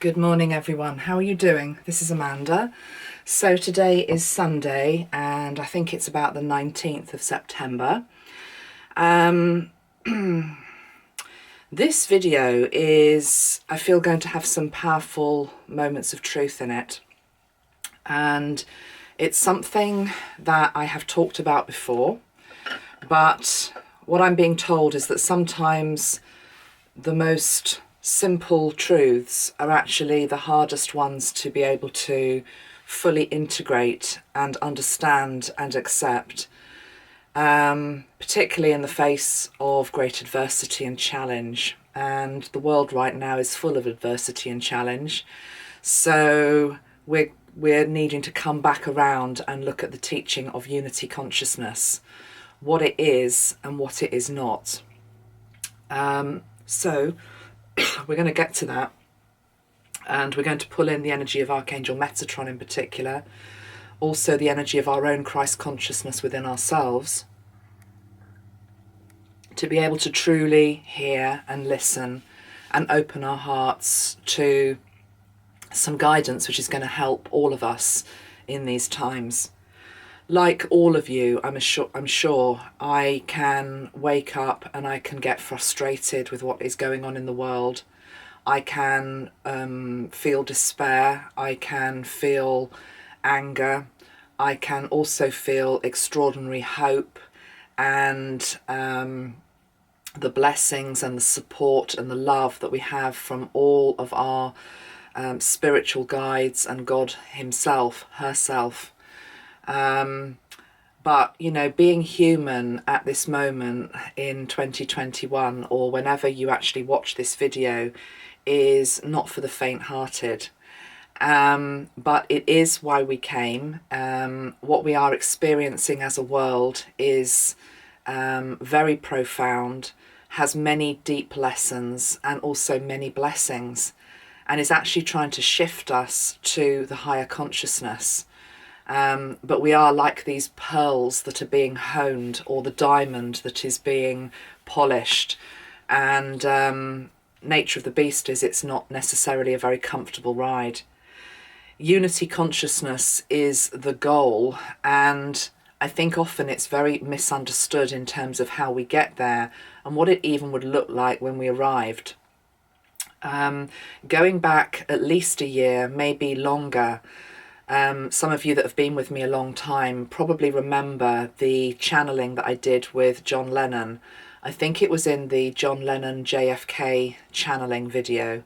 Good morning, everyone. How are you doing? This is Amanda. So today is Sunday, and I think it's about the 19th of September. This video is, I feel, going to have some powerful moments of truth in it. And it's something that I have talked about before, but what I'm being told is that sometimes the most simple truths are actually the hardest ones to be able to fully integrate and understand and accept, particularly in the face of great adversity and challenge. And the world right now is full of adversity and challenge. So we're needing to come back around and look at the teaching of unity consciousness, what it is and what it is not. So we're going to get to that, and we're going to pull in the energy of Archangel Metatron in particular, also the energy of our own Christ consciousness within ourselves, to be able to truly hear and listen and open our hearts to some guidance which is going to help all of us in these times. Like all of you, I'm sure I can wake up and I can get frustrated with what is going on in the world. I can feel despair. I can feel anger. I can also feel extraordinary hope and the blessings and the support and the love that we have from all of our spiritual guides and God himself, herself. But, you know, being human at this moment in 2021, or whenever you actually watch this video, is not for the faint-hearted. But it is why we came. What we are experiencing as a world is very profound, has many deep lessons and also many blessings, and is actually trying to shift us to the higher consciousness. But we are like these pearls that are being honed, or the diamond that is being polished. And nature of the beast is it's not necessarily a very comfortable ride. Unity consciousness is the goal, and I think often it's very misunderstood in terms of how we get there and what it even would look like when we arrived. Going back at least a year, maybe longer, some of you that have been with me a long time probably remember the channeling that I did with John Lennon. I think it was in the John Lennon JFK channeling video,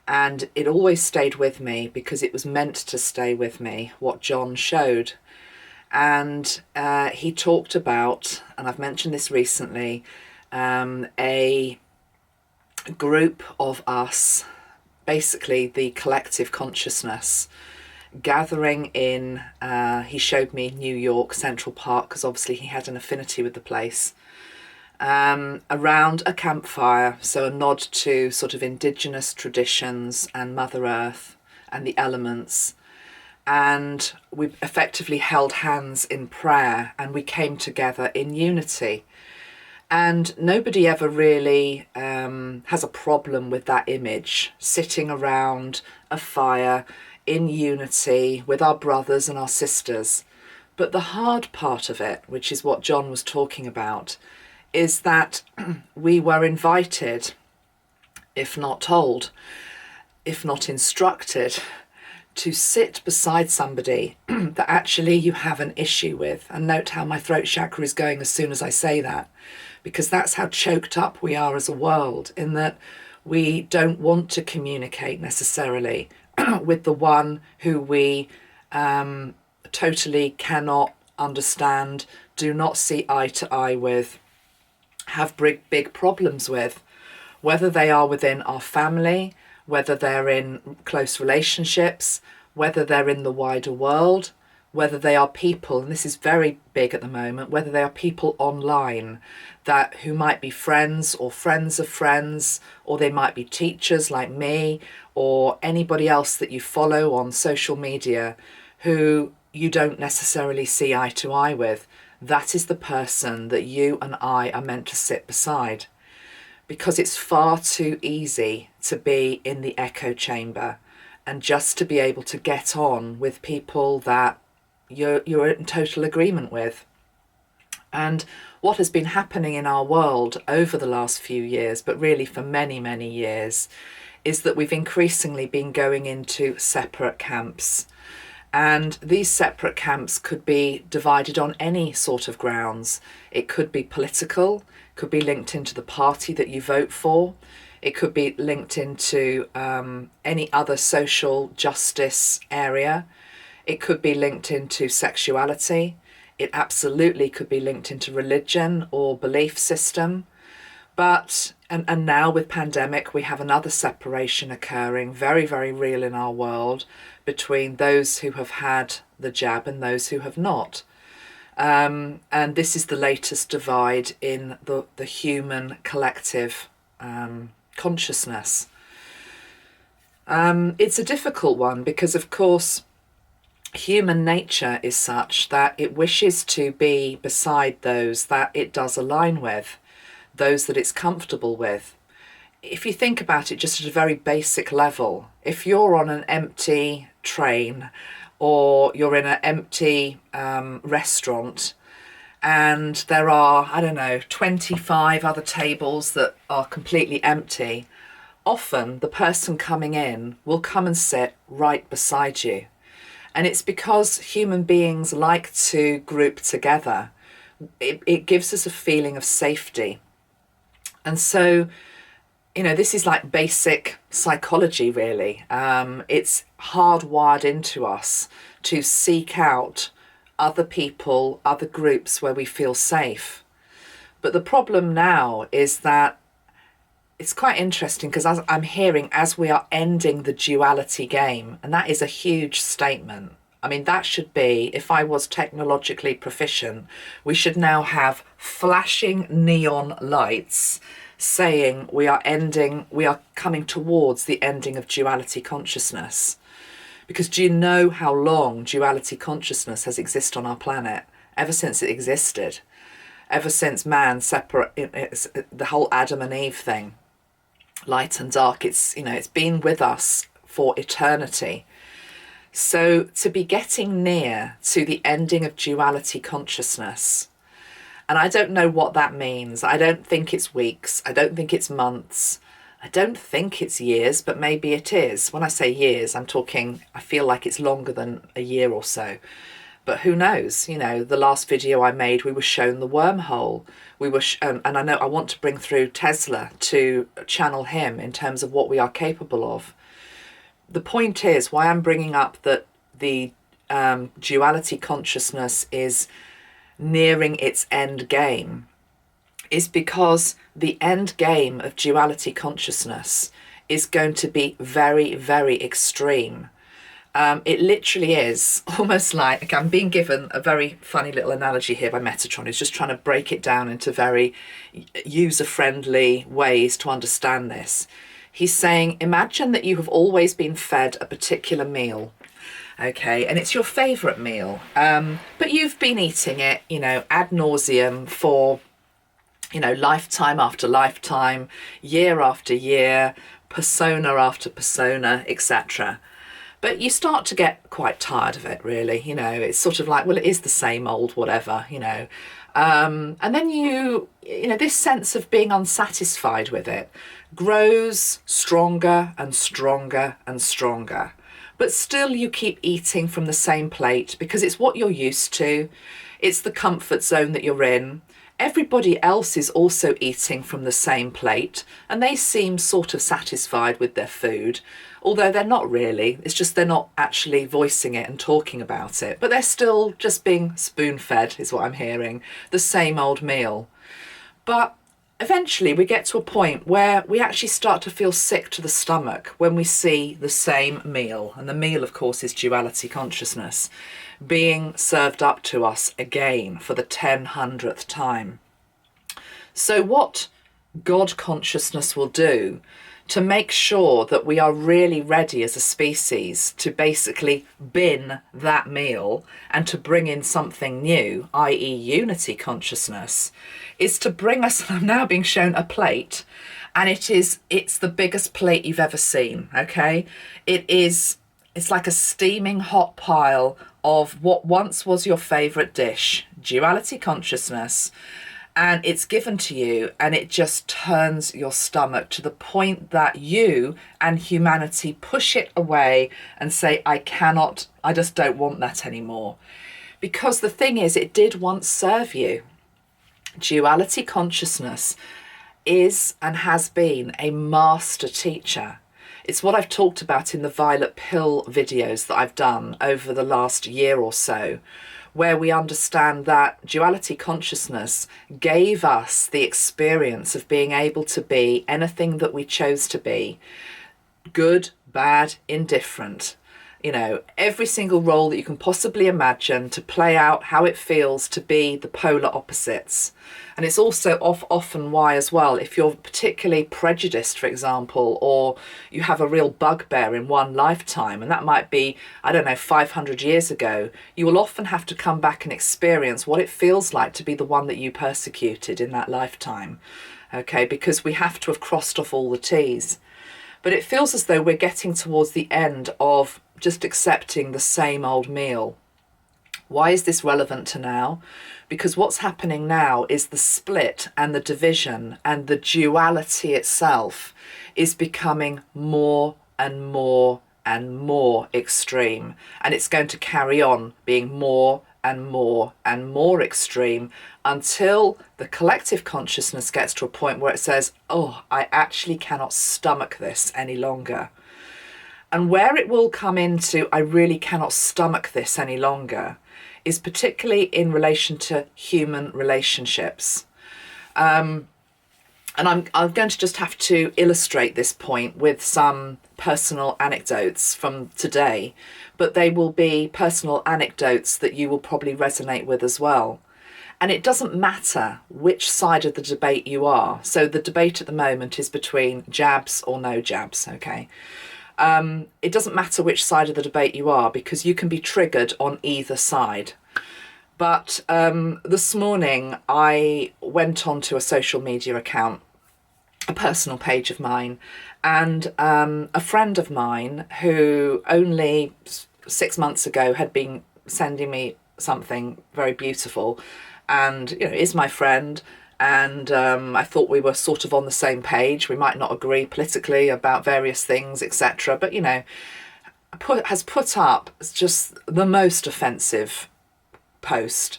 and it always stayed with me because it was meant to stay with me, what John showed. And he talked about, and I've mentioned this recently, a group of us, basically the collective consciousness, gathering in, he showed me New York, Central Park, because obviously he had an affinity with the place, around a campfire, so a nod to sort of indigenous traditions and Mother Earth and the elements. And we effectively held hands in prayer, and we came together in unity. And nobody ever really has a problem with that image, sitting around a fire in unity with our brothers and our sisters. But the hard part of it, which is what John was talking about, is that we were invited, if not told, if not instructed, to sit beside somebody that actually you have an issue with. And note how my throat chakra is going as soon as I say that, because that's how choked up we are as a world, in that we don't want to communicate necessarily with the one who we totally cannot understand, do not see eye to eye with, have big problems with, whether they are within our family, whether they're in close relationships, whether they're in the wider world, whether they are people, and this is very big at the moment, whether they are people online who might be friends or friends of friends, or they might be teachers like me, or anybody else that you follow on social media who you don't necessarily see eye to eye with. That is the person that you and I are meant to sit beside, because it's far too easy to be in the echo chamber. and just to be able to get on with people that you're in total agreement with. And what has been happening in our world over the last few years, but really for many, many years, is that we've increasingly been going into separate camps. And these separate camps could be divided on any sort of grounds. It could be political, could be linked into the party that you vote for. It could be linked into any other social justice area. It could be linked into sexuality. It absolutely could be linked into religion or belief system. But, and now with pandemic, we have another separation occurring, very, very real in our world, between those who have had the jab and those who have not. And this is the latest divide in the human collective consciousness. It's a difficult one because, of course, human nature is such that it wishes to be beside those that it does align with, those that it's comfortable with. If you think about it just at a very basic level, if you're on an empty train or you're in an empty restaurant and there are, I don't know, 25 other tables that are completely empty, often the person coming in will come and sit right beside you. And it's because human beings like to group together. It gives us a feeling of safety. And so, you know, this is like basic psychology, really. It's hardwired into us to seek out other people, other groups where we feel safe. But the problem now is that it's quite interesting because as I'm hearing, as we are ending the duality game, and that is a huge statement. I mean, that should be, if I was technologically proficient, we should now have flashing neon lights saying we are coming towards the ending of duality consciousness. Because do you know how long duality consciousness has existed on our planet? Ever since it existed. Ever since man it's the whole Adam and Eve thing. Light and dark, it's been with us for eternity. So to be getting near to the ending of duality consciousness, and I don't know what that means. I don't think it's weeks. I don't think it's months. I don't think it's years, but maybe it is. When I say years, I'm talking, I feel like it's longer than a year or so. But who knows? You know, the last video I made, we were shown the wormhole. We were, and I know I want to bring through Tesla to channel him in terms of what we are capable of. The point is, why I'm bringing up that the duality consciousness is nearing its end game is because the end game of duality consciousness is going to be very, very extreme. It literally is almost like, I'm being given a very funny little analogy here by Metatron, who's just trying to break it down into very user-friendly ways to understand this. He's saying, imagine that you have always been fed a particular meal, okay, and it's your favourite meal, but you've been eating it, you know, ad nauseum for, you know, lifetime after lifetime, year after year, persona after persona, etc. But you start to get quite tired of it, really. You know, it's sort of like, well, it is the same old whatever, you know. And then you know, this sense of being unsatisfied with it grows stronger and stronger and stronger. But still you keep eating from the same plate because it's what you're used to. It's the comfort zone that you're in. Everybody else is also eating from the same plate and they seem sort of satisfied with their food, although they're not really. It's just they're not actually voicing it and talking about it, but they're still just being spoon-fed is what I'm hearing, the same old meal. But eventually we get to a point where we actually start to feel sick to the stomach when we see the same meal, and the meal of course is duality consciousness, being served up to us again for the 100th time. So what God consciousness will do to make sure that we are really ready as a species to basically bin that meal and to bring in something new, i.e. unity consciousness, is to bring us, I'm now being shown a plate, And it's the biggest plate you've ever seen, okay? It's like a steaming hot pile of what once was your favourite dish, duality consciousness, and it's given to you, and it just turns your stomach to the point that you and humanity push it away and say, I just don't want that anymore. Because the thing is, it did once serve you. Duality consciousness is and has been a master teacher. It's what I've talked about in the violet pill videos that I've done over the last year or so, where we understand that duality consciousness gave us the experience of being able to be anything that we chose to be, good, bad, indifferent. You know, every single role that you can possibly imagine, to play out how it feels to be the polar opposites. And it's also often why as well, if you're particularly prejudiced, for example, or you have a real bugbear in one lifetime, and that might be, I don't know, 500 years ago, you will often have to come back and experience what it feels like to be the one that you persecuted in that lifetime. Okay, because we have to have crossed off all the T's. But it feels as though we're getting towards the end of just accepting the same old meal. Why is this relevant to now? Because what's happening now is the split and the division and the duality itself is becoming more and more and more extreme. And it's going to carry on being more and more and more extreme until the collective consciousness gets to a point where it says, oh, I actually cannot stomach this any longer. And where it will come into, I really cannot stomach this any longer, is particularly in relation to human relationships. And I'm going to just have to illustrate this point with some personal anecdotes from today, but they will be personal anecdotes that you will probably resonate with as well. And it doesn't matter which side of the debate you are. So the debate at the moment is between jabs or no jabs, okay? It doesn't matter which side of the debate you are, because you can be triggered on either side. But this morning I went onto a social media account, a personal page of mine, and a friend of mine who only 6 months ago had been sending me something very beautiful, and you know, is my friend. And I thought we were sort of on the same page. We might not agree politically about various things, etc. But, you know, has put up just the most offensive post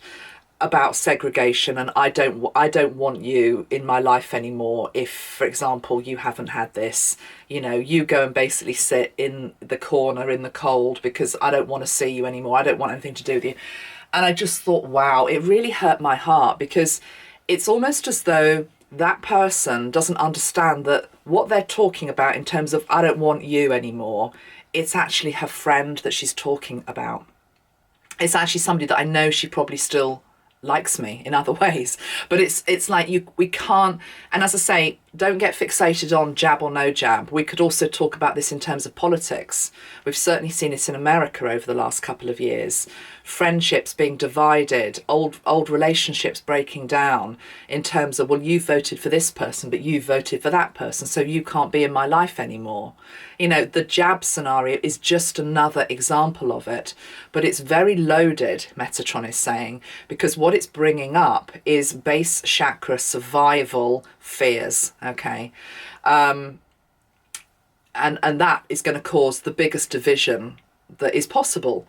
about segregation, and I don't want you in my life anymore if, for example, you haven't had this. You know, you go and basically sit in the corner in the cold because I don't want to see you anymore. I don't want anything to do with you. And I just thought, wow, it really hurt my heart, because it's almost as though that person doesn't understand that what they're talking about in terms of I don't want you anymore, it's actually her friend that she's talking about. It's actually somebody that I know she probably still likes me in other ways. But it's like we can't, and as I say, don't get fixated on jab or no jab. We could also talk about this in terms of politics. We've certainly seen it in America over the last couple of years. Friendships being divided, old relationships breaking down in terms of, well, you voted for this person, but you voted for that person, so you can't be in my life anymore. You know, the jab scenario is just another example of it, but it's very loaded, Metatron is saying, because what it's bringing up is base chakra survival fears, okay? And that is going to cause the biggest division that is possible.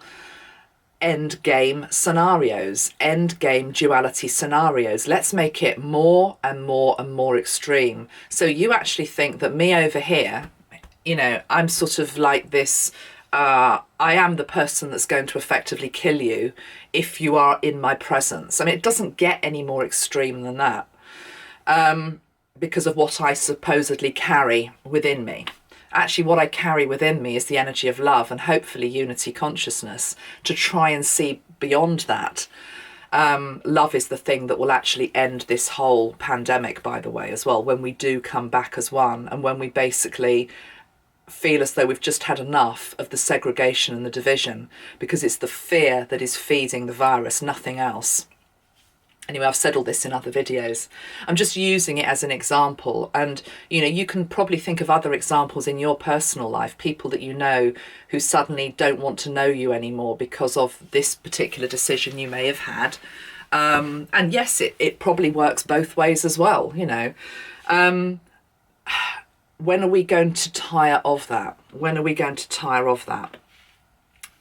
End game scenarios, end game duality scenarios. Let's make it more and more and more extreme. So you actually think that me over here, you know, I'm sort of like this, I am the person that's going to effectively kill you if you are in my presence. I mean, it doesn't get any more extreme than that, because of what I supposedly carry within me. Actually, what I carry within me is the energy of love and hopefully unity consciousness to try and see beyond that. Love is the thing that will actually end this whole pandemic, by the way, as well, when we do come back as one, and when we basically feel as though we've just had enough of the segregation and the division, because it's the fear that is feeding the virus, nothing else. Anyway, I've said all this in other videos. I'm just using it as an example. And, you know, you can probably think of other examples in your personal life, people that you know who suddenly don't want to know you anymore because of this particular decision you may have had. And yes, it probably works both ways as well, you know. When are we going to tire of that? When are we going to tire of that?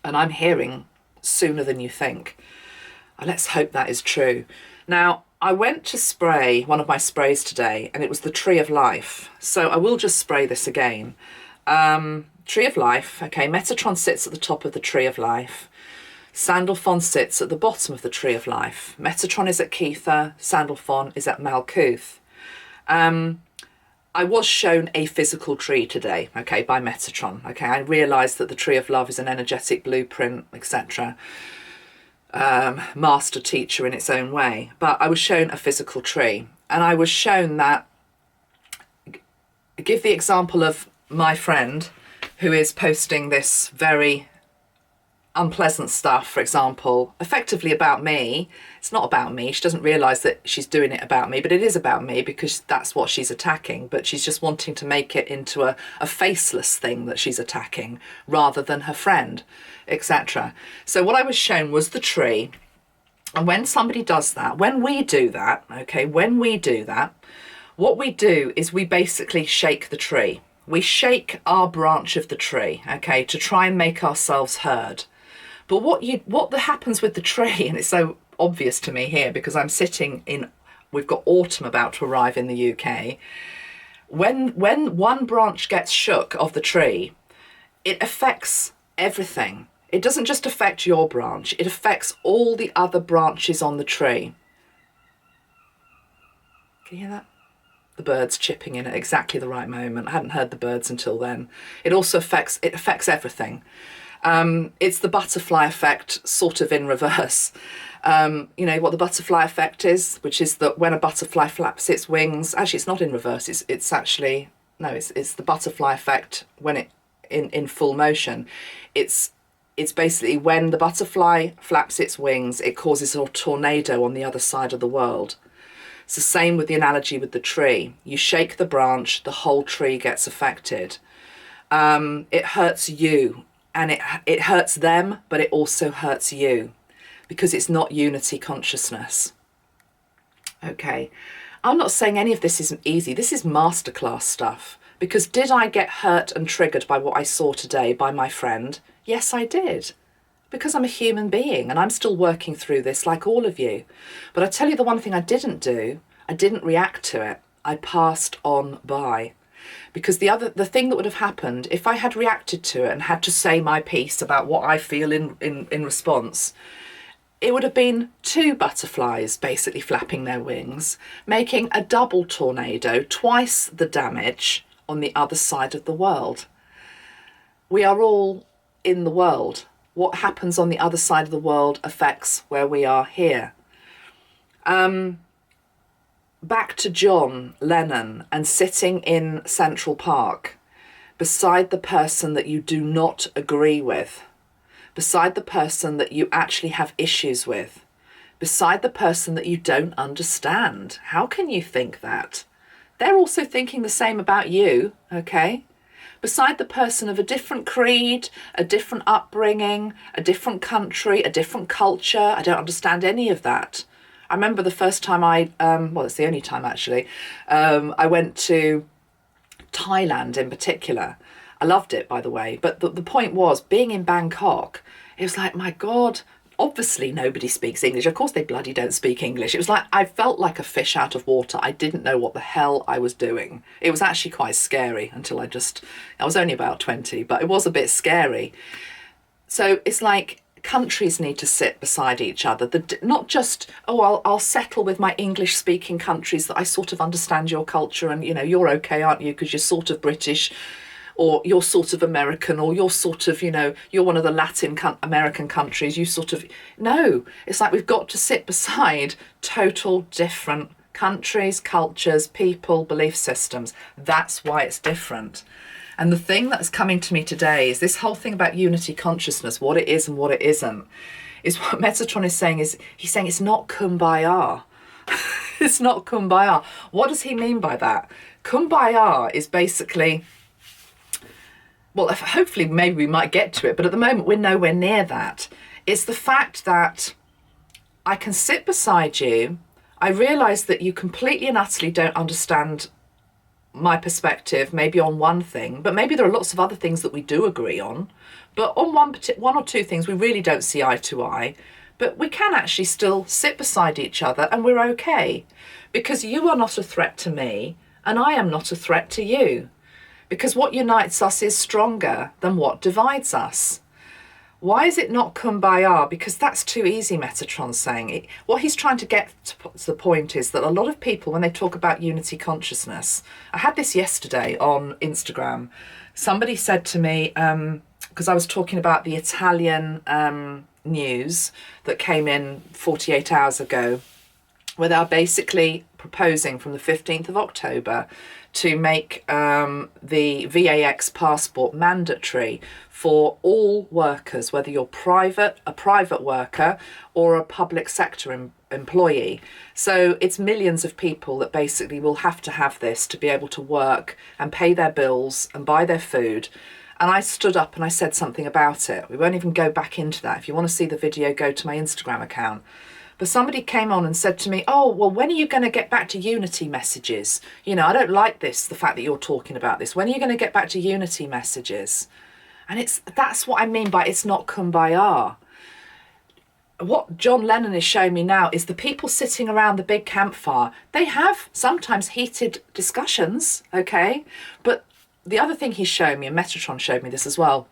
And I'm hearing sooner than you think. Let's hope that is true. Now, I went to spray one of my sprays today, and it was the Tree of Life. So I will just spray this again. Tree of Life, okay, Metatron sits at the top of the Tree of Life. Sandalphon sits at the bottom of the Tree of Life. Metatron is at Kether, Sandalphon is at Malkuth. I was shown a physical tree today, okay, by Metatron. Okay, I realised that the Tree of Love is an energetic blueprint, etc. Master teacher in its own way, but I was shown a physical tree, and I was shown that, give the example of my friend who is posting this very unpleasant stuff, for example, effectively about me. It's not about me. She doesn't realise that she's doing it about me, but it is about me because that's what she's attacking. But she's just wanting to make it into a faceless thing that she's attacking rather than her friend, etc. So what I was shown was the tree. And when somebody does that, when we do that, okay, when we do that, what we do is we basically shake the tree. We shake our branch of the tree, okay, to try and make ourselves heard. But what happens with the tree, and it's so obvious to me here because I'm sitting in, we've got autumn about to arrive in the UK. When one branch gets shook of the tree, it affects everything. It doesn't just affect your branch, it affects all the other branches on the tree. Can you hear that? The birds chipping in at exactly the right moment. I hadn't heard the birds until then. It also affects everything. It's the butterfly effect sort of in reverse. You know what the butterfly effect is, which is that when a butterfly flaps its wings, actually it's not in reverse, it's actually, no, it's the butterfly effect when it in full motion. It's basically when the butterfly flaps its wings, it causes a tornado on the other side of the world. It's the same with the analogy with the tree. You shake the branch, the whole tree gets affected. It hurts you. And it hurts them, but it also hurts you because it's not unity consciousness. Okay, I'm not saying any of this isn't easy. This is masterclass stuff. Because did I get hurt and triggered by what I saw today by my friend? Yes, I did. Because I'm a human being and I'm still working through this like all of you. But I tell you the one thing I didn't do, I didn't react to it. I passed on by. Because the thing that would have happened if I had reacted to it and had to say my piece about what I feel in response, it would have been two butterflies basically flapping their wings, making a double tornado, twice the damage on the other side of the world. We are all in the world. What happens on the other side of the world affects where we are here. Back to John Lennon and sitting in Central Park beside the person that you do not agree with, beside the person that you actually have issues with, beside the person that you don't understand. How can you think that? They're also thinking the same about you, okay? Beside the person of a different creed, a different upbringing, a different country, a different culture. I don't understand any of that. I remember the first time well, it's the only time actually, I went to Thailand in particular. I loved it, by the way. But the point was, being in Bangkok, it was like, my God, obviously nobody speaks English. Of course they bloody don't speak English. It was like, I felt like a fish out of water. I didn't know what the hell I was doing. It was actually quite scary until I was only about 20, but it was a bit scary. So it's like, countries need to sit beside each other. Not just, oh, I'll settle with my English-speaking countries that I sort of understand your culture and, you know, you're okay, aren't you, because you're sort of British, or you're sort of American, or you're sort of, you know, you're one of the Latin American countries, you sort of... No, it's like we've got to sit beside total different countries, cultures, people, belief systems. That's why it's different. And the thing that's coming to me today is this whole thing about unity consciousness, what it is and what it isn't, is what Metatron is saying is, he's saying it's not Kumbaya. It's not kumbaya. What does he mean by that? Kumbaya is basically, well, hopefully maybe we might get to it, but at the moment we're nowhere near that. It's the fact that I can sit beside you. I realise that you completely and utterly don't understand my perspective, maybe on one thing, but maybe there are lots of other things that we do agree on. But on one or two things we really don't see eye to eye. But we can actually still sit beside each other and we're okay. Because you are not a threat to me and I am not a threat to you. Because what unites us is stronger than what divides us. Why is it not kumbaya? Because that's too easy, Metatron's saying. What he's trying to get to the point is that a lot of people, when they talk about unity consciousness, I had this yesterday on Instagram. Somebody said to me, because I was talking about the Italian news that came in 48 hours ago, where they're basically proposing from the 15th of October to make the VAX passport mandatory for all workers, whether you're a private worker or a public sector employee. So it's millions of people that basically will have to have this to be able to work and pay their bills and buy their food. And I stood up and I said something about it. We won't even go back into that. If you want to see the video, go to my Instagram account. But somebody came on and said to me, oh, well, when are you going to get back to unity messages? You know, I don't like this, the fact that you're talking about this. When are you going to get back to unity messages? And that's what I mean by it's not kumbaya. What John Lennon is showing me now is the people sitting around the big campfire, they have sometimes heated discussions, okay? But the other thing he's showing me, and Metatron showed me this as well,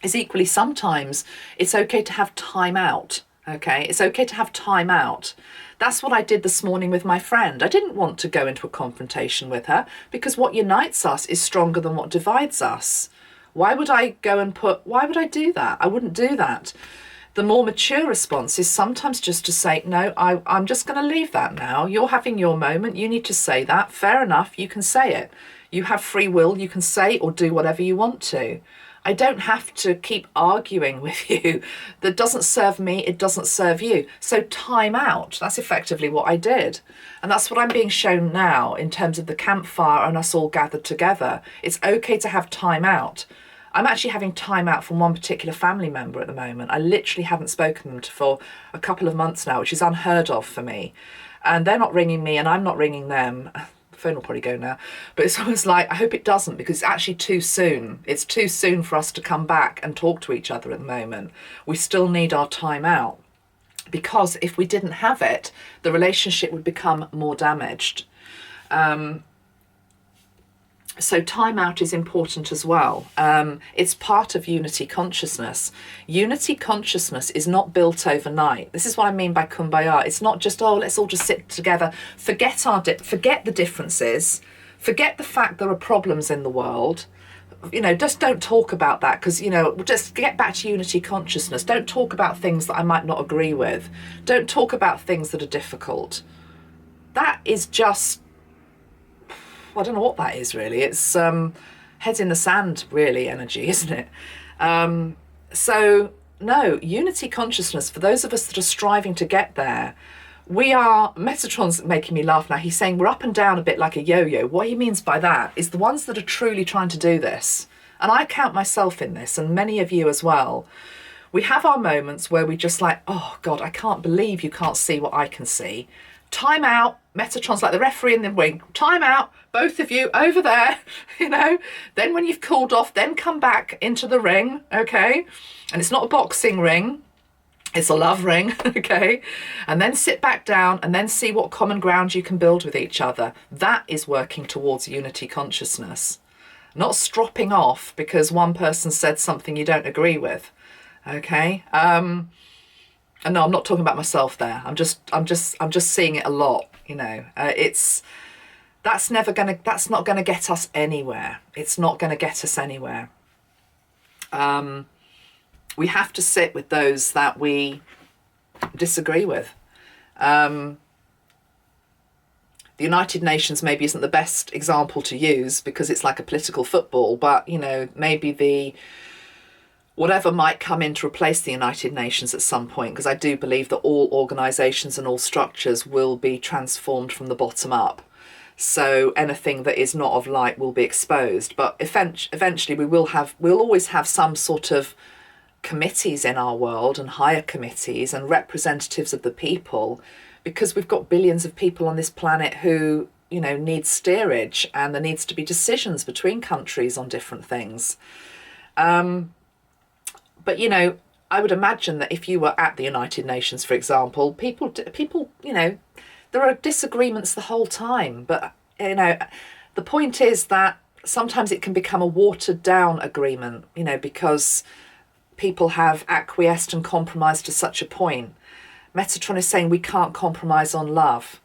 is equally sometimes it's okay to have time out. Okay, it's okay to have time out. That's what I did this morning with my friend. I didn't want to go into a confrontation with her because what unites us is stronger than what divides us. Why would I do that? I wouldn't do that. The more mature response is sometimes just to say, no, I'm just going to leave that now. You're having your moment. You need to say that. Fair enough. You can say it. You have free will. You can say or do whatever you want to. I don't have to keep arguing with you. That doesn't serve me, it doesn't serve you. So time out, that's effectively what I did. And that's what I'm being shown now in terms of the campfire and us all gathered together. It's okay to have time out. I'm actually having time out from one particular family member at the moment. I literally haven't spoken to them for a couple of months now, which is unheard of for me. And they're not ringing me and I'm not ringing them. Phone will probably go now, but it's almost like I hope it doesn't, because it's actually too soon. It's too soon for us to come back and talk to each other at the moment. We still need our time out, because if we didn't have it, the relationship would become more damaged. So time out is important as well. It's part of unity consciousness. Unity consciousness is not built overnight. This is what I mean by kumbaya. It's not just, oh, let's all just sit together. Forget the differences. Forget the fact there are problems in the world. You know, just don't talk about that, because, you know, just get back to unity consciousness. Don't talk about things that I might not agree with. Don't talk about things that are difficult. That is just, I don't know what that is really. It's head in the sand really energy, isn't it? So no, unity consciousness, for those of us that are striving to get there, we are, Metatron's making me laugh now. He's saying we're up and down a bit like a yo-yo. What he means by that is the ones that are truly trying to do this, and I count myself in this and many of you as well, we have our moments where we just like, oh God, I can't believe you can't see what I can see. Time out. Metatron's like the referee in the ring. Time out, both of you over there, you know. Then when you've cooled off, then come back into the ring, okay? And it's not a boxing ring, it's a love ring, okay? And then sit back down and then see what common ground you can build with each other. That is working towards unity consciousness. Not stropping off because one person said something you don't agree with, okay? And no, I'm not talking about myself there. I'm just seeing it a lot. You know, that's not gonna get us anywhere. It's not gonna get us anywhere. We have to sit with those that we disagree with. The United Nations maybe isn't the best example to use because it's like a political football, but you know, maybe the whatever might come in to replace the United Nations at some point, because I do believe that all organisations and all structures will be transformed from the bottom up. So anything that is not of light will be exposed. But eventually we'll always have some sort of committees in our world, and higher committees and representatives of the people, because we've got billions of people on this planet who, you know, need steerage, and there needs to be decisions between countries on different things. But, you know, I would imagine that if you were at the United Nations, for example, people, you know, there are disagreements the whole time. But, you know, the point is that sometimes it can become a watered down agreement, you know, because people have acquiesced and compromised to such a point. Metatron is saying we can't compromise on love.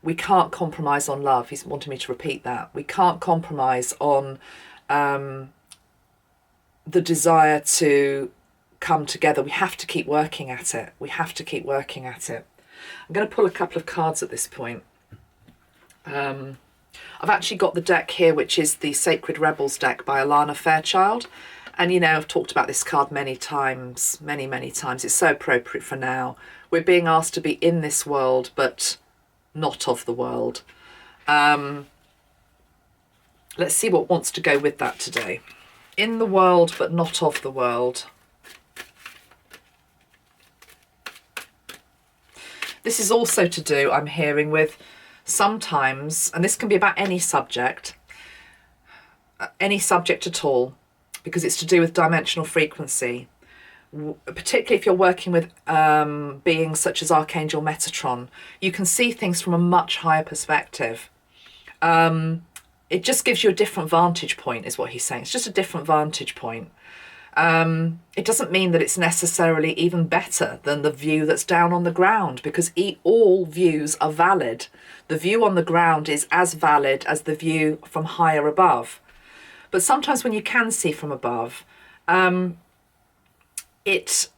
We can't compromise on love. He's wanting me to repeat that. We can't compromise on the desire to come together. We have to keep working at it. We have to keep working at it. I'm going to pull a couple of cards at this point. I've actually got the deck here, which is the Sacred Rebels deck by Alana Fairchild. And, you know, I've talked about this card many times, many times. It's so appropriate for now. We're being asked to be in this world, but not of the world. Let's see what wants to go with that today. In the world, but not of the world. This is also to do, I'm hearing, with sometimes, and this can be about any subject at all, because it's to do with dimensional frequency, particularly if you're working with beings such as Archangel Metatron. You can see things from a much higher perspective. It just gives you a different vantage point, is what he's saying. It's just a different vantage point. It doesn't mean that it's necessarily even better than the view that's down on the ground, because all views are valid. The view on the ground is as valid as the view from higher above. But sometimes when you can see from above, it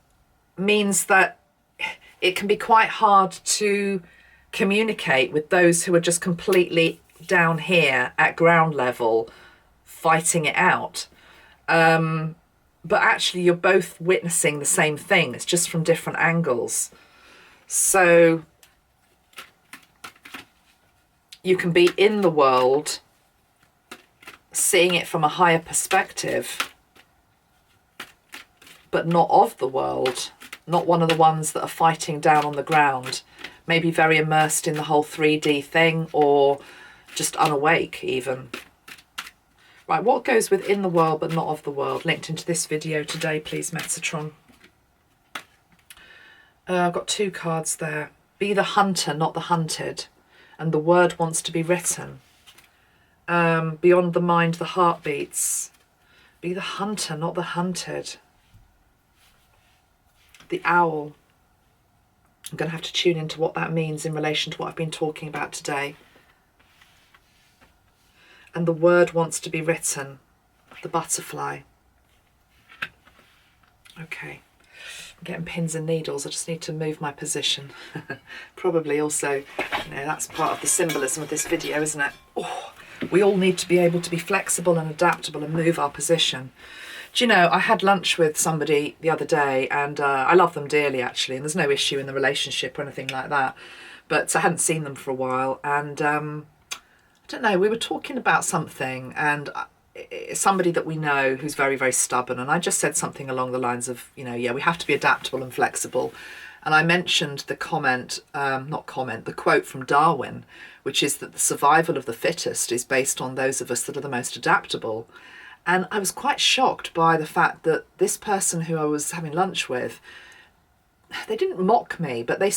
means that it can be quite hard to communicate with those who are just completely down here at ground level fighting it out. But actually you're both witnessing the same thing. It's just from different angles. So you can be in the world, seeing it from a higher perspective, but not of the world, not one of the ones that are fighting down on the ground, maybe very immersed in the whole 3D thing, or just unawake even. Right, what goes with in the world but not of the world? Linked into this video today, please, Metatron. I've got two cards there. Be the hunter, not the hunted. And the word wants to be written. Beyond the mind, the heart beats. Be the hunter, not the hunted. The owl. I'm going to have to tune into what that means in relation to what I've been talking about today. And the word wants to be written. The butterfly. Okay. I'm getting pins and needles. I just need to move my position. Probably also, you know, that's part of the symbolism of this video, isn't it? Oh, we all need to be able to be flexible and adaptable and move our position. Do you know, I had lunch with somebody the other day, and I love them dearly, actually, and there's no issue in the relationship or anything like that. But I hadn't seen them for a while, and I don't know, we were talking about something, and somebody that we know who's very, very stubborn, and I just said something along the lines of, you know, yeah, we have to be adaptable and flexible. And I mentioned the the quote from Darwin, which is that the survival of the fittest is based on those of us that are the most adaptable. And I was quite shocked by the fact that this person who I was having lunch with, they didn't mock me, but they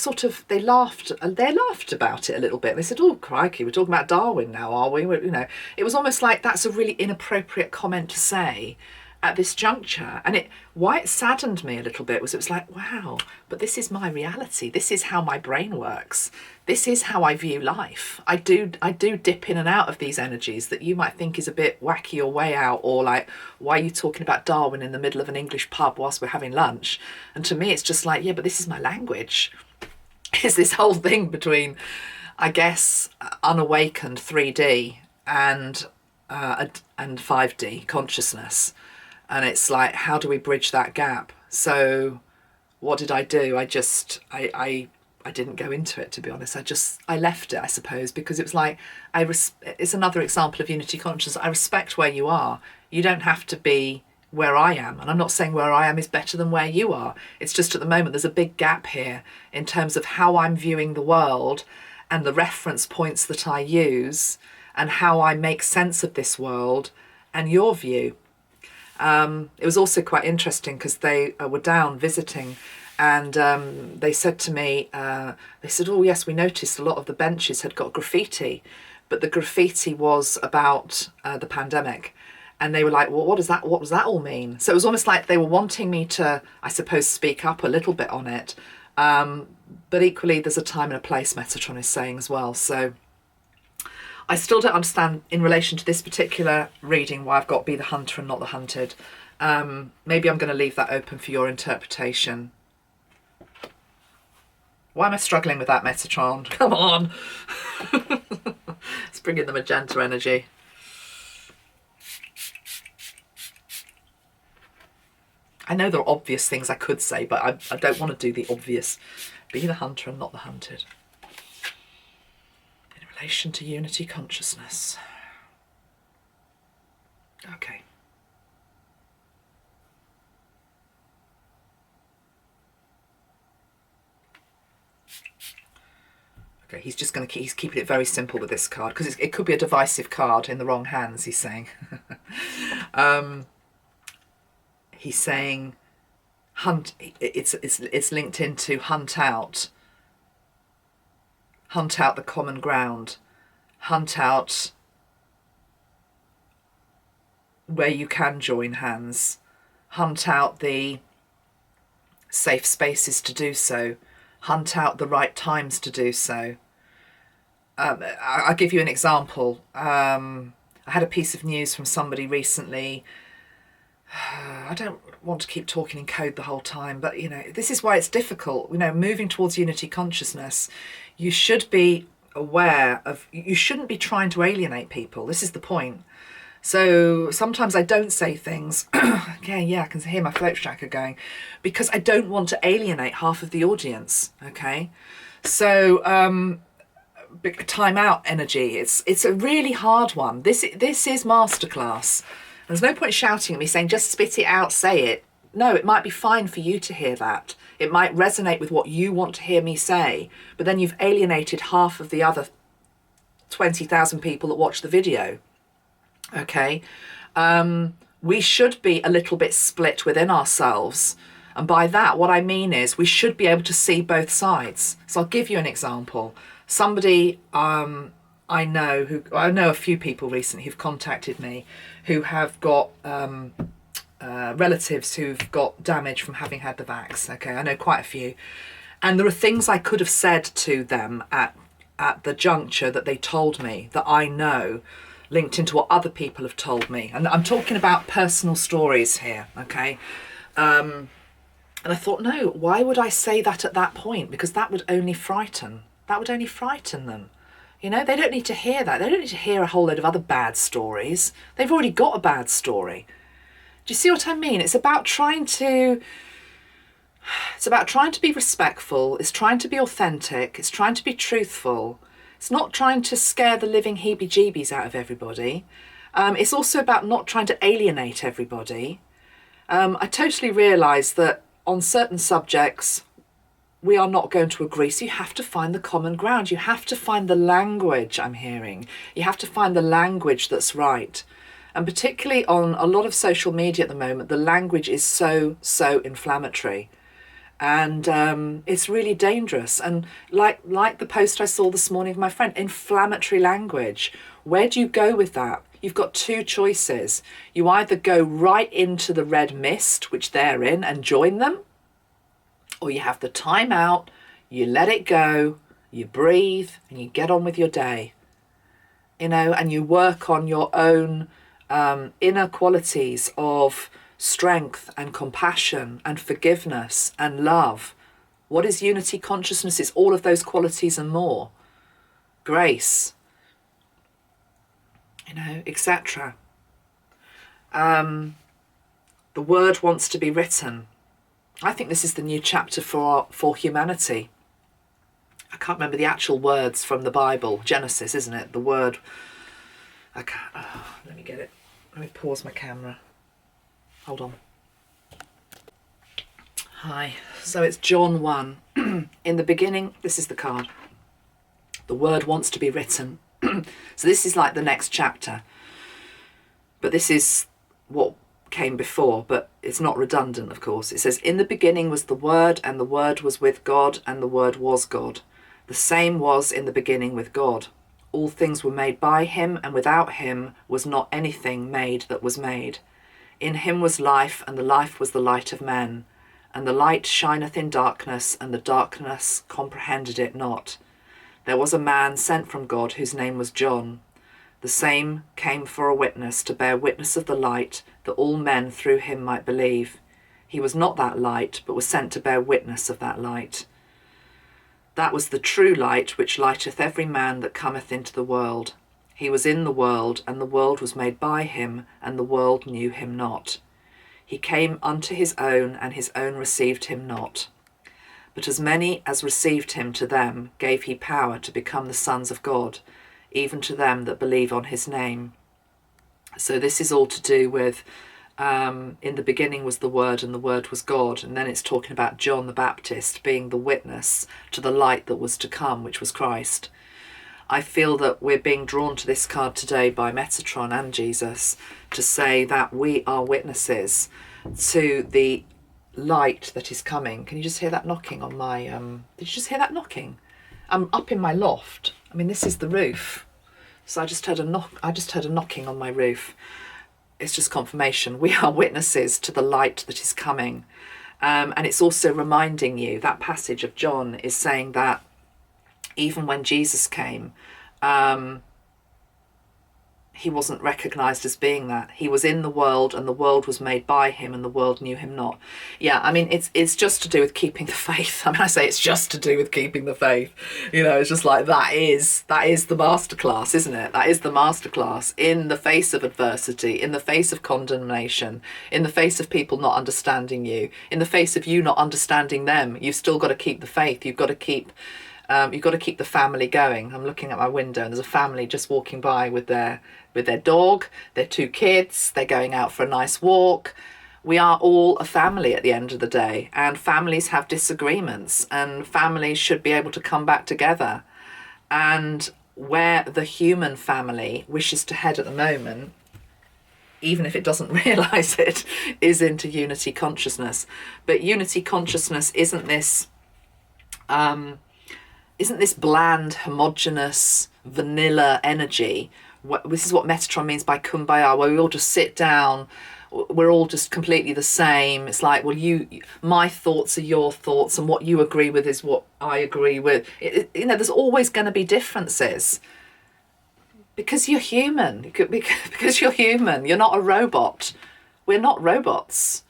laughed about it a little bit. They said, oh, crikey, we're talking about Darwin now, are we? You know, it was almost like that's a really inappropriate comment to say at this juncture. And why it saddened me a little bit was it was like, wow, but this is my reality. This is how my brain works. This is how I view life. I do dip in and out of these energies that you might think is a bit wacky or way out, or like, why are you talking about Darwin in the middle of an English pub whilst we're having lunch? And to me, it's just like, yeah, but this is my language. It's this whole thing between, I guess, unawakened 3D and 5D consciousness. And it's like, how do we bridge that gap? So what did I do? I didn't go into it, to be honest. I left it, I suppose, because it was like, it's another example of unity consciousness. I respect where you are. You don't have to be where I am. And I'm not saying where I am is better than where you are. It's just at the moment, there's a big gap here in terms of how I'm viewing the world and the reference points that I use and how I make sense of this world and your view. It was also quite interesting because they were down visiting, and they said to me, they said, oh yes, we noticed a lot of the benches had got graffiti, but the graffiti was about the pandemic. And they were like, well, what does that all mean? So it was almost like they were wanting me to, I suppose, speak up a little bit on it. But equally, there's a time and a place, Metatron is saying as well. So I still don't understand in relation to this particular reading why I've got be the hunter and not the hunted. Maybe I'm going to leave that open for your interpretation. Why am I struggling with that, Metatron? Come on. Let's bring in the magenta energy. I know there are obvious things I could say, but I don't want to do the obvious. Be the hunter and not the hunted. In relation to unity consciousness. Okay. Okay, he's just going to he's keeping it very simple with this card because it could be a divisive card in the wrong hands, he's saying. He's saying hunt, it's linked into hunt out the common ground, hunt out where you can join hands, hunt out the safe spaces to do so, hunt out the right times to do so. I'll give you an example. I had a piece of news from somebody recently. I don't want to keep talking in code the whole time, but you know, this is why it's difficult. You know, moving towards unity consciousness, you should be aware of, you shouldn't be trying to alienate people. This is the point. So sometimes I don't say things, okay, yeah, I can hear my float tracker going, because I don't want to alienate half of the audience, okay? So time out energy, it's a really hard one. This is masterclass. There's no point shouting at me saying, just spit it out, say it. No, it might be fine for you to hear that. It might resonate with what you want to hear me say, but then you've alienated half of the other 20,000 people that watch the video. Okay? We should be a little bit split within ourselves. And by that, what I mean is we should be able to see both sides. So I'll give you an example. Somebody I know a few people recently who've contacted me who have got relatives who've got damage from having had the vax. Okay, I know quite a few. And there are things I could have said to them at the juncture that they told me that I know linked into what other people have told me. And I'm talking about personal stories here, okay? And I thought, no, why would I say that at that point? Because that would only frighten. That would only frighten them. You know, they don't need to hear that. They don't need to hear a whole load of other bad stories. They've already got a bad story. Do you see what I mean? It's about trying to be respectful. It's trying to be authentic. It's trying to be truthful. It's not trying to scare the living heebie-jeebies out of everybody. It's also about not trying to alienate everybody. I totally realise that on certain subjects, we are not going to agree. So you have to find the common ground. You have to find the language, I'm hearing. You have to find the language that's right. And particularly on a lot of social media at the moment, the language is so inflammatory. And it's really dangerous. And like the post I saw this morning of my friend, inflammatory language. Where do you go with that? You've got two choices. You either go right into the red mist, which they're in, and join them, or you have the time out, you let it go, you breathe, and you get on with your day. You know, and you work on your own inner qualities of strength and compassion and forgiveness and love. What is unity consciousness? It's all of those qualities and more. Grace, you know, etc. The word wants to be written. I think this is the new chapter for humanity. I can't remember the actual words from the Bible. Genesis, isn't it? The word. I can't. Oh, let me get it. Let me pause my camera. Hold on. Hi. So it's John 1. In the beginning, this is the card. The word wants to be written. So this is like the next chapter. But this is what came before, but it's not redundant, of course. It says, in the beginning was the Word, and the Word was with God, and the Word was God. The same was in the beginning with God. All things were made by him, and without him was not anything made that was made. In him was life, and the life was the light of men. And the light shineth in darkness, and the darkness comprehended it not. There was a man sent from God, whose name was John. The same came for a witness, to bear witness of the light, that all men through him might believe. He was not that light, but was sent to bear witness of that light. That was the true light, which lighteth every man that cometh into the world. He was in the world, and the world was made by him, and the world knew him not. He came unto his own, and his own received him not. But as many as received him, to them gave he power to become the sons of God, even to them that believe on his name. So this is all to do with, in the beginning was the Word, and the Word was God. And then it's talking about John the Baptist being the witness to the light that was to come, which was Christ. I feel that we're being drawn to this card today by Metatron and Jesus to say that we are witnesses to the light that is coming. Can you just hear that knocking on my... did you just hear that knocking? I'm up in my loft. I mean, this is the roof. So I just heard a knocking on my roof. It's just confirmation. We are witnesses to the light that is coming. And it's also reminding you, that passage of John is saying that even when Jesus came, he wasn't recognised as being that. He was in the world, and the world was made by him, and the world knew him not. Yeah, I mean, it's just to do with keeping the faith. I mean, I say it's just to do with keeping the faith. You know, it's just like that is the masterclass, isn't it? That is the masterclass in the face of adversity, in the face of condemnation, in the face of people not understanding you, in the face of you not understanding them. You've still got to keep the faith. You've got to keep the family going. I'm looking at my window, and there's a family just walking by with their dog, their 2 kids. They're going out for a nice walk. We are all a family at the end of the day, and families have disagreements, and families should be able to come back together. And where the human family wishes to head at the moment, even if it doesn't realise it, is into unity consciousness. But unity consciousness isn't this bland, homogenous, vanilla energy. This is what Metatron means by Kumbaya, where we all just sit down, we're all just completely the same. It's like, well, my thoughts are your thoughts, and what you agree with is what I agree with. There's always going to be differences. Because you're human. Because you're human. You're not a robot. We're not robots.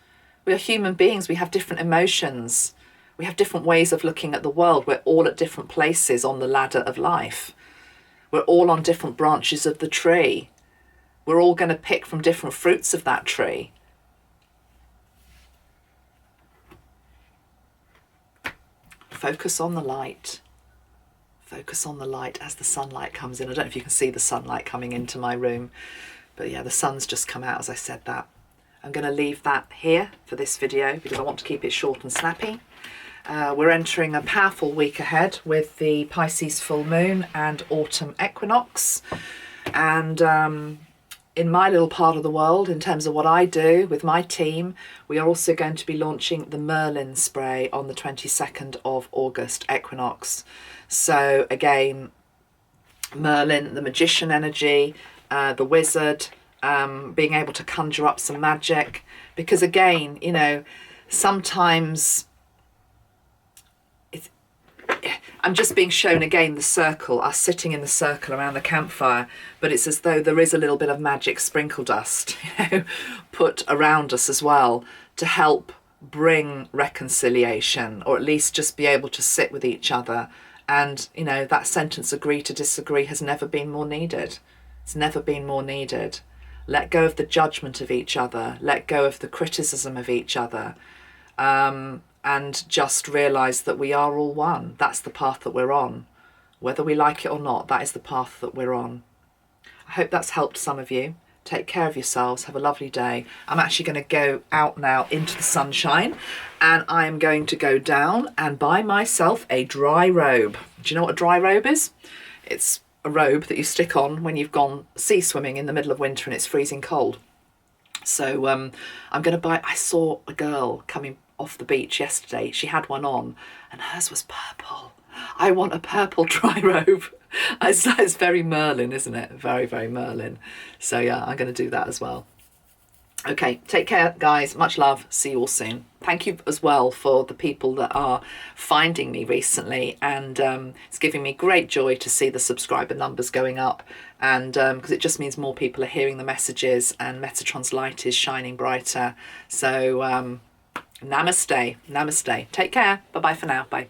We're human beings. We have different emotions. We have different ways of looking at the world. We're all at different places on the ladder of life. We're all on different branches of the tree. We're all going to pick from different fruits of that tree. Focus on the light. Focus on the light as the sunlight comes in. I don't know if you can see the sunlight coming into my room, but yeah, the sun's just come out as I said that. I'm going to leave that here for this video because I want to keep it short and snappy. We're entering a powerful week ahead with the Pisces full moon and autumn equinox. And in my little part of the world, in terms of what I do with my team, we are also going to be launching the Merlin spray on the 22nd of August equinox. So again, Merlin, the magician energy, the wizard, being able to conjure up some magic. Because again, you know, sometimes I'm just being shown again the circle, us sitting in the circle around the campfire, but it's as though there is a little bit of magic sprinkle dust, put around us as well to help bring reconciliation, or at least just be able to sit with each other. And, you know, that sentence, agree to disagree, has never been more needed. It's never been more needed. Let go of the judgment of each other. Let go of the criticism of each other. And just realise that we are all one. That's the path that we're on. Whether we like it or not, that is the path that we're on. I hope that's helped some of you. Take care of yourselves. Have a lovely day. I'm actually going to go out now into the sunshine, and I'm going to go down and buy myself a dry robe. Do you know what a dry robe is? It's a robe that you stick on when you've gone sea swimming in the middle of winter and it's freezing cold. So I'm going to buy. I saw a girl coming off the beach yesterday. She had one on and hers was purple. I want a purple dry robe. It's very Merlin, isn't it? Very, very Merlin. So yeah, I'm going to do that as well. Okay, take care, guys. Much love. See you all soon. Thank you as well for the people that are finding me recently, and it's giving me great joy to see the subscriber numbers going up, and because it just means more people are hearing the messages and Metatron's light is shining brighter. So namaste. Take care. Bye-bye for now. Bye.